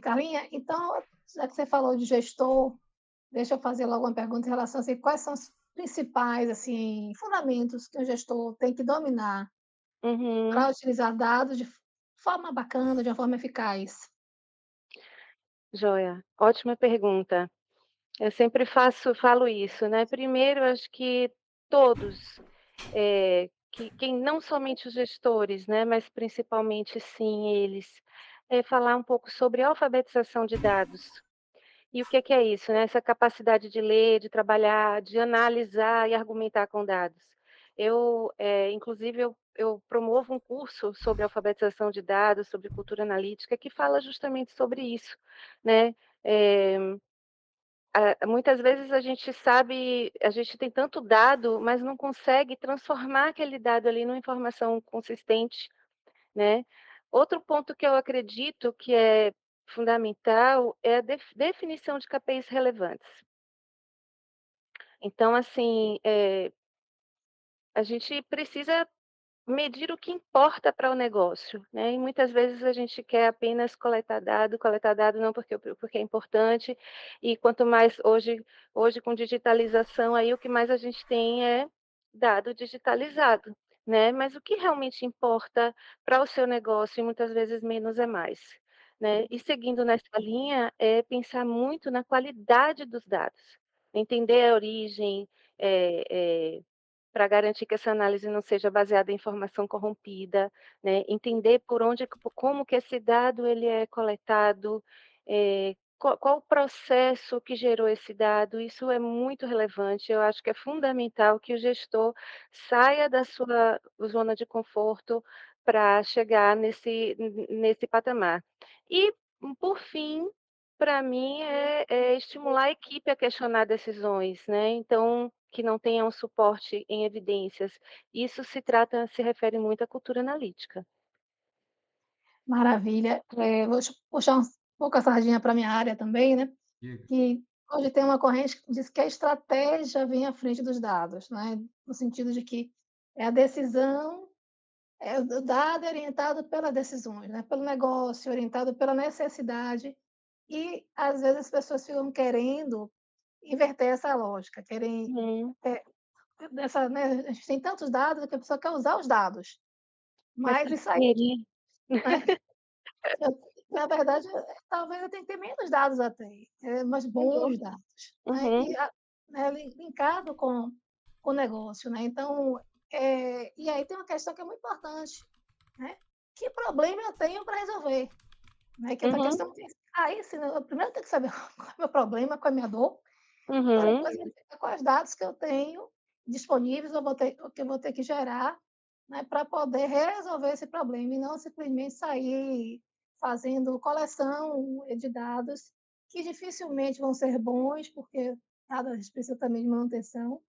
Carlinha, então, já que você falou de gestor, deixa eu fazer logo uma pergunta em relação, assim, quais são os principais, assim, fundamentos que o gestor tem que dominar Uhum, para utilizar dados de forma bacana, de uma forma eficaz? joia. Ótima pergunta. Eu sempre falo isso, né. Primeiro, eu acho que todos, que quem não somente os gestores, né, mas principalmente sim eles, falar um pouco sobre alfabetização de dados. E o que que é isso, né, essa capacidade de ler, de trabalhar, de analisar e argumentar com dados. Inclusive eu promovo um curso sobre alfabetização de dados, sobre cultura analítica, que fala justamente sobre isso, né. Eh, Muitas vezes a gente tem tanto dado, mas não consegue transformar aquele dado ali numa informação consistente, né. Outro ponto que eu acredito que é fundamental é a definição de KPIs relevantes. Então, assim, a gente precisa medir o que importa para o negócio, né, e muitas vezes a gente quer apenas coletar dado não porque é importante, e quanto mais hoje com digitalização, aí o que mais a gente tem é dado digitalizado, né, mas o que realmente importa para o seu negócio e muitas vezes menos é mais, né. E seguindo nessa linha, é pensar muito na qualidade dos dados, entender a origem, eh eh para garantir que essa análise não seja baseada em informação corrompida, né, entender por onde como que esse dado ele é coletado, qual o processo que gerou esse dado, isso é muito relevante, eu acho que é fundamental que o gestor saia da sua zona de conforto para chegar nesse patamar. E, por fim, para mim é estimular a equipe a questionar decisões, né, então, que não tenha um suporte em evidências. Isso se refere muito à cultura analítica. Maravilha. Vou puxar um pouco a sardinha para a minha área também, né, Diga. que hoje tem uma corrente que diz que a estratégia vem à frente dos dados, né, no sentido de que é a decisão. O dado é orientado pelas decisões, né, pelo negócio, orientado pela necessidade, e às vezes as pessoas ficam querendo inverter essa lógica, querem, Uhum. eh, né, a gente tem tantos dados que a pessoa quer usar os dados, Mas mas para isso aí, gerir. né, na verdade, talvez eu tenha que ter menos dados até, mas Uhum, bons dados, né, uhum, né, linkado com o negócio, né, então, e aí tem uma questão que é muito importante, né, que problema eu tenho para resolver? Né, que essa uhum, questão tem aí sim, eu primeiro tenho que saber qual é o meu problema, qual é a minha dor, para uhum. depois verificar quais dados que eu tenho disponíveis, ou que eu vou ter que gerar, né, para poder resolver esse problema e não simplesmente sair fazendo coleção de dados que dificilmente vão ser bons, porque dados precisam também de manutenção,